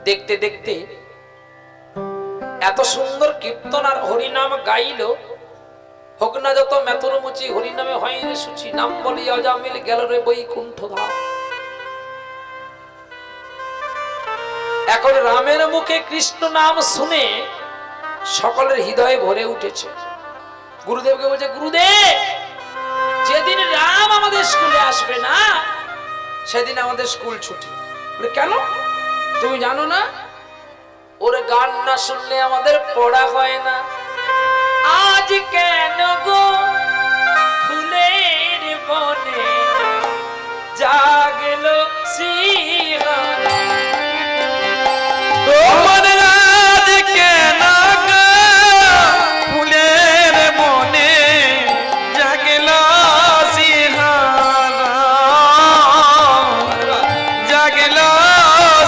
দেখতে দেখতে এত সুন্দর কীর্তন আর হরিনাম গাইল, হোক না যত মেথরমুচি হরিনামে হয় রে সুচি, নাম বলি অজামিল গেল রে বৈকুণ্ঠ ধাম। এখন রামের মুখে কৃষ্ণ নাম শুনে সকলের হৃদয়ে ভরে উঠেছে। গুরুদেবকে বলছে, গুরুদেব যেদিন রাম আমাদের স্কুলে আসবে না সেদিন আমাদের স্কুল ছুটি। বলে কেন, তুমি জানো না ওর গান না শুনলে আমাদের পড়া হয় না। আজ কেন গো ফুলের বনে জাগল সিংহার, তোমার রাত কেন গো ফুলের বনে জাগল সিংহার, জাগল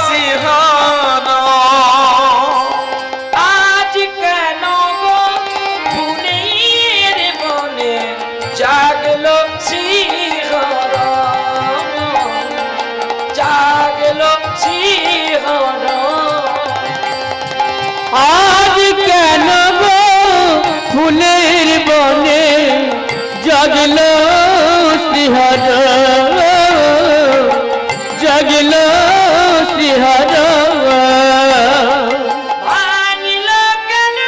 সিংহার। আজ কেন গো ফুলের বনে জাগল সিংহার, জাগল সিংহার। আজ কেন গো ফুলের বনে জাগল শ্রীহর, জাগল শ্রীহর। ভাঙিল কেন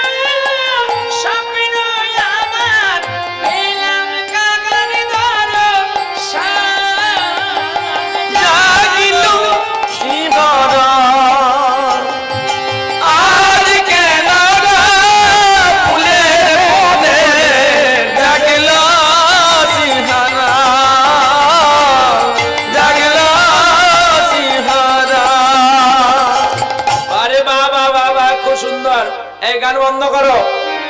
স্বপ্ন আমার, পেলাম কাকার দর্শন। জাগিল সিংহার, আজ কেন গো ফুলের বনে জাগল সিংহার, জাগল সিংহার। আরে বাবা বাবা, খুব সুন্দর। এই গান বন্ধ করো,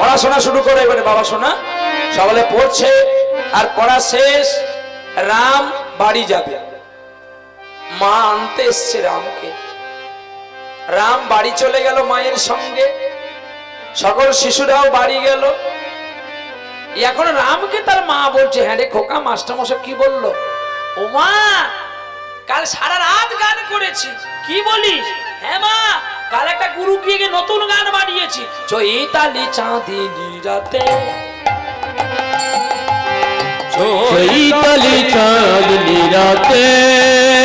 পড়াশোনা শুরু করো এবারে। বাবা শোনা সকলে পড়ছে আর পড়া শেষ। রাম বাড়ি যাবে, মা আনতে এসছে রামকে। রাম বাড়ি চলে গেল মায়ের সঙ্গে, সকল শিশুরাও বাড়ি গেল। এখন রামকে তার মা বলছে, হ্যাঁ রে খোকা, মাস্টারমশাই কি বললো? ও মা, কাল সারা রাত গান করেছি। কি বলিস? হ্যাঁ মা, কাল একটা গুরু গিয়ে নতুন গান বানিয়েছি। চৈতালি চাঁদিনী রাতে, চৈতালি চাঁদনি রাতে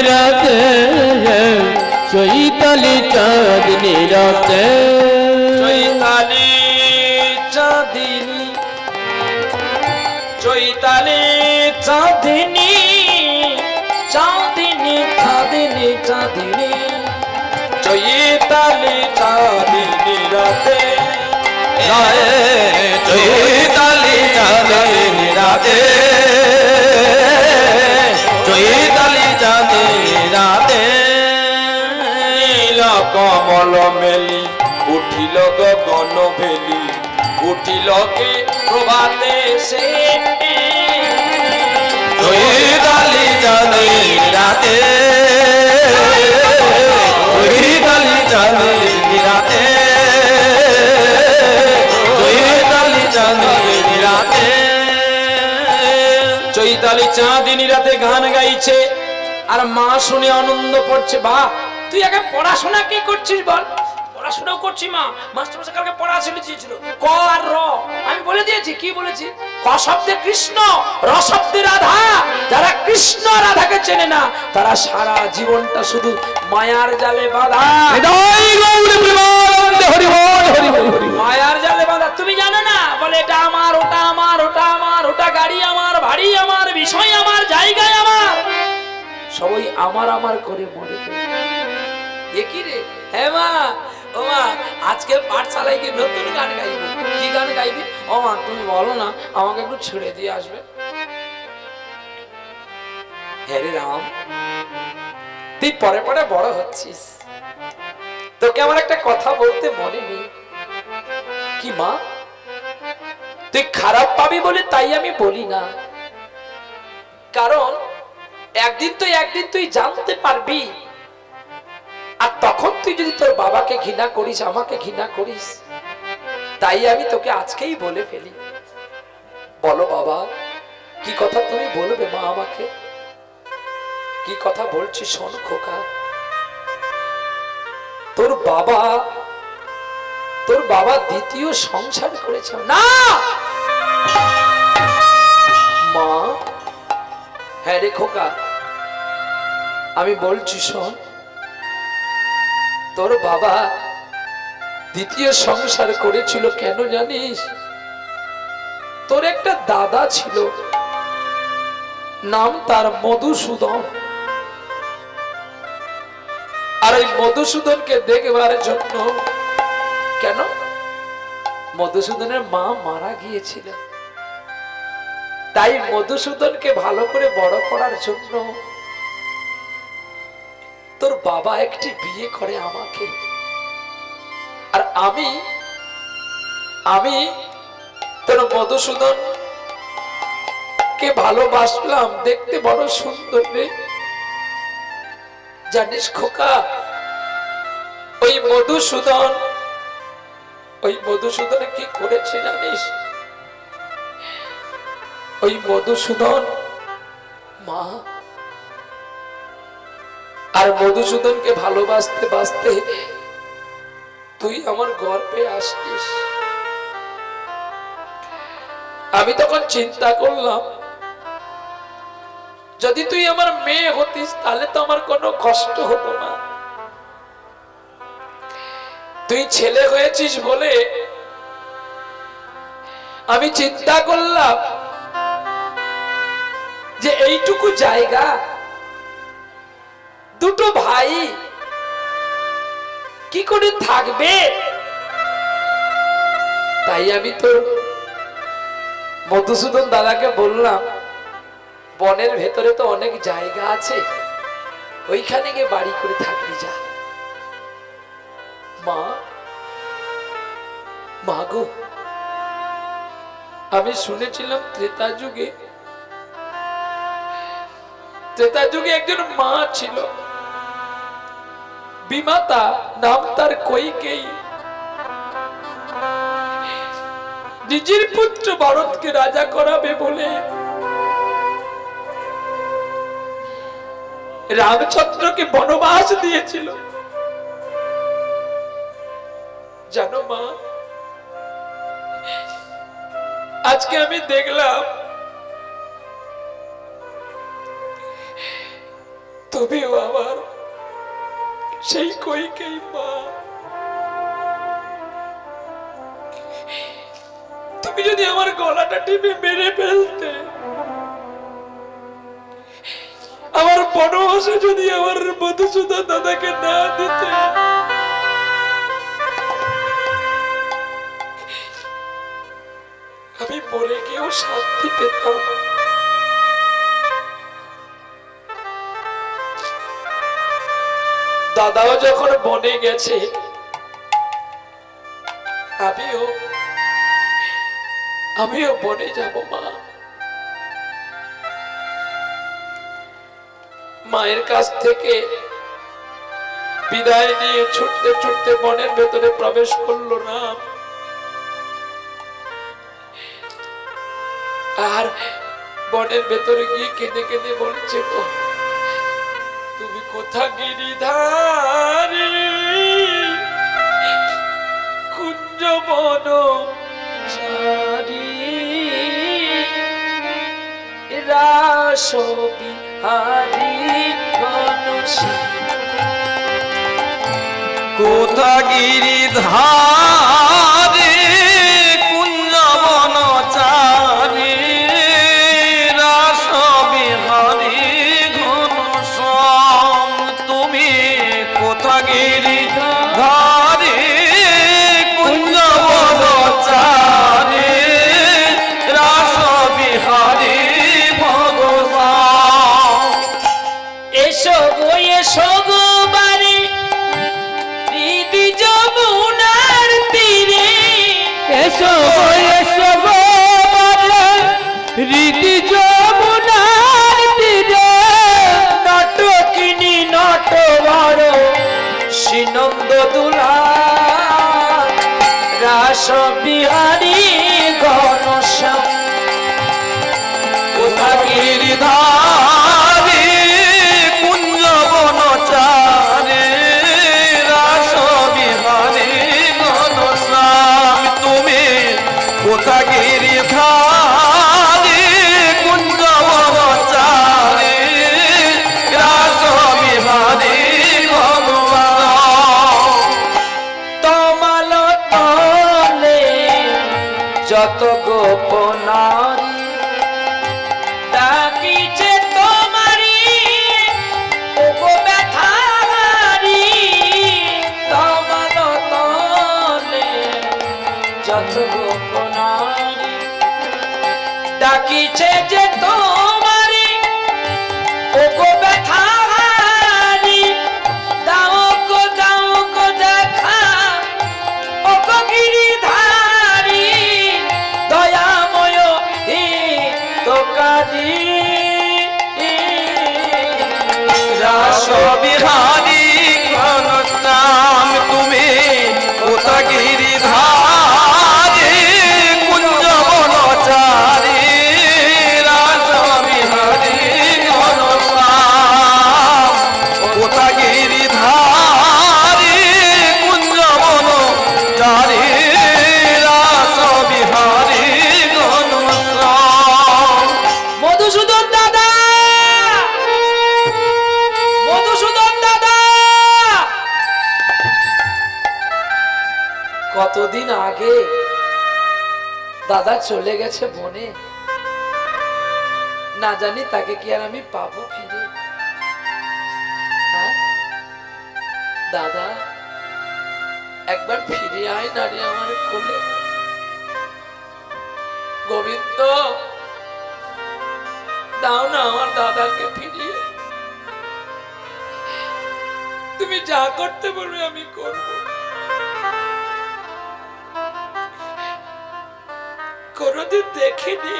রাতে, চৈতালি চাঁদনি রাতে। চৈতালি চাঁদিনী, চৈতালি চাঁদিনী, চাঁদিনী চাঁদিনী চাঁদিনী, চৈতালি চাঁদিনী রাতে, চৈতালি চাঁদিনী রাতে, চৈতালি চাঁদিনী রাতে। নীল কমল মেলি উঠিল গগন ভেলি, উঠিল কে প্রভাতে সে। চৈতালি চাঁদিনী রাতে, চৈতালি চাঁদিনী রাতে, চৈতালি চাঁদিনী রাতে। চৈতালি চাঁদিনী রাতে গান গাইছে আর মা শুনে আনন্দ করছে। বা তুই আগে পড়াশোনা কি করছিস বল? পড়াশোনাও করছি মা, মাস্টারমশাই কালকে পড়া ছিল দিয়েছিল। ক আর র আমি বলে দিয়েছি। কি বলেছি? ক শব্দে কৃষ্ণ, র শব্দে রাধা। যারা কৃষ্ণ রাধাকে চেনে না তারা সারা জীবনটা শুধু মায়ার জালে বাঁধা, মায়ার জালে বাঁধা। তুমি জানো না, বলে এটা আমার, ওটা আমার, ওটা আমার, ওটা গাড়ি আমার, বাড়ি আমার, বিষয় আমার, জায়গায় আমার, সবাই আমার আমার করে মরে। কি রে? হ্যাঁ মা, ও মা, আজকে পাঠশালায় গিয়ে নতুন গান গাইবো। কি গান গাইবি? ও মা তুমি বলো না, আমাকে একটু ছেড়ে দিয়ে আসবে। হ্যাঁ রে রাম, তুই পরে পরে বড় হচ্ছিস, তোকে আমার একটা কথা বলতে মনে নেই। কি মা? তুই খারাপ পাবি বলে তাই আমি বলি না, কারণ একদিন তুই জানতে পারবি, আর তখন তুই যদি তোর বাবাকে ঘৃণা করিস, আমাকে ঘৃণা করিস। তাই আমি তোকে আজকেই বলে ফেলি। বলো বাবা, কি কথা তুমি বলবে মা আমাকে? কি কথা বলছি শোন খোকা। তোর বাবা দ্বিতীয় সংসার করেছে না মা। হ্যাঁ রে খোকা, আমি বলছি শোন, তোর বাবা দ্বিতীয় সংসার করেছিল কেন জানিস? তোর একটা দাদা ছিল, নাম তার মধুসূদন। আর ওই মধুসূদনকে দেখবার জন্য, কেন মধুসূদনের মা মারা গিয়েছিল, তাই মধুসূদনকে ভালো করে বড় করার জন্য তোর বাবা একটি বিয়ে করে আমাকে। আর আমি তোর মধুসূদন কে ভালোবাসলাম, দেখতে বড় সুন্দর রে। জানিস খোকা, ওই মধুসূদন কি করেছে জানিস? ওই মধুসূদন মা আর মধুসূদনকে ভালোবাসতে বাসতে তুই আমার গর্ভে আসছিস। আমি তখন চিন্তা করলাম, যদি তুই আমার মেয়ে হতিস তাহলে তো আমার কোনো কষ্ট হতো না। তুই ছেলে হয়েছিস বলে আমি চিন্তা করলাম যে এইটুকু জায়গা দুটো ভাই কি করে থাকবে, তাই আমি তো মধুসূদন দাদাকে বললাম, বনের ভেতরে তো অনেক জায়গা আছে, ওইখানে গিয়ে বাড়ি করে থাকবি যা। মা গো, আমি শুনেছিলাম ত্রেতা যুগে একজন মা ছিল, বিমাতা, নাম তার কইকেয়ী। নিজের পুত্র ভরতকে রাজা করাবে বলে রামচন্দ্রকে বনবাস দিয়েছিল। জানো মা, আজকে আমি দেখলাম তুমিও আমার সেই কইকেয়ী মা। তুমি যদি আমার গলাটা টিপে মেরে ফেলতে, আমার বনবাসে যদি আমার মধুসূদন দাদাকে না দিতে, আমি মরে গিয়েও শান্তি পেতাম। দাদাও যখন বনে গেছে, আমিও বনে যাব মা। মায়ের কাছ থেকে বিদায় নিয়ে ছুটতে ছুটতে বনের ভেতরে প্রবেশ করলো রাম। আর বনের ভেতরে গিয়ে কেঁদে কেঁদে বলছে, তুমি কোথা গিরিধারী কুঞ্জ বন রাস বিহারী কোথা গিরিধারে কুঞ্জ বনচারী রাস বিহারী ঘনশ্যাম। তুমি কোথা গিরিধারে কুঞ্জ বনচারী রাস বিহারী ভগবান। এসো গো এসো গো বারে হৃদি যমুনার তীরে, এসো এসো গো বারে হৃদি যমুনার তীরে, নটকিনী নটবর শ্রীনন্দ দুলা রাস বিহারী ঘনশ্যাম। কোথা গিরিধারে কুঞ্জ বনচারে রাস যত গোপনারি ডাকিছে তোমারি ওগো ব্যথারি তোমার তলে যত গোপনারি ডাকিছে যে তোমারি ওগো ব্যথারি দাও গো দেখা ওগো গিরিধারি দয়াময় তোকারি রাসবিহারী ঘন নাম তুমি কোথা গিরিধারী কুঞ্জ বনচারী রাসবিহারী ঘন নাম কোথা গিরিধারী কুঞ্জ বনচারী রাসবিহারী ঘন নাম। মধুসূদন দাদা, মধুসূদন দাদা, কতদিন আগে দাদা চলে গেছে বনে, না জানি তাকে কি আর আমি পাবো ফিরে? হ্যাঁ? দাদা একবার ফিরে আয় না রে আমার কোলে। গোবিন্দ দাও না আমার দাদাকে ফিরিয়ে। তুমি যা করতে বলবে আমি করব। কোনদিন দেখিনি,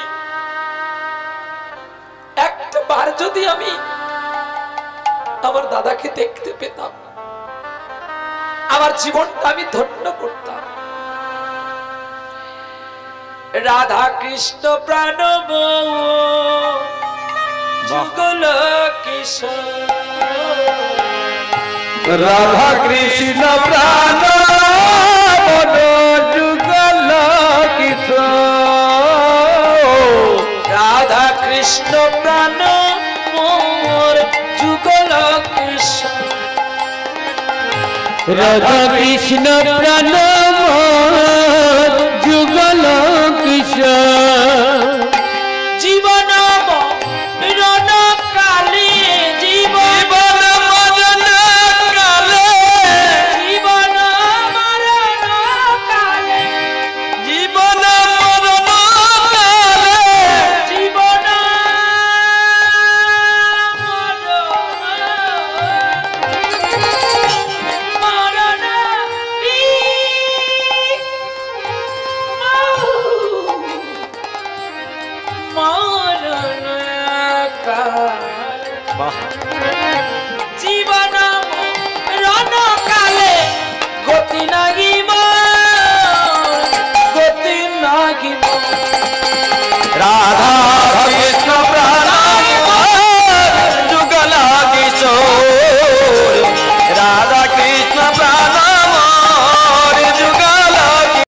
একটা বার যদি আমি আমার দাদাকে দেখতে পেতাম আমার জীবনটা আমি ধন্য করতাম। রাধা কৃষ্ণ প্রাণ যুগল কিশোর, রাধা কৃষ্ণ প্রাণ মন যুগল কিশোর, রাধা কৃষ্ণ প্রাণ মোর যুগল কিশোর, রাধা কৃষ্ণ প্রাণ মোর যুগল কিশোর, জীবন মরণ কালে জীবন মরণ কালে জীবন মরণ কালে জীবন মরণ কালে জীবন মরণ মরণ কালে জীবন মরণ কালে গতি নাগিব গতি নাগিব রাধা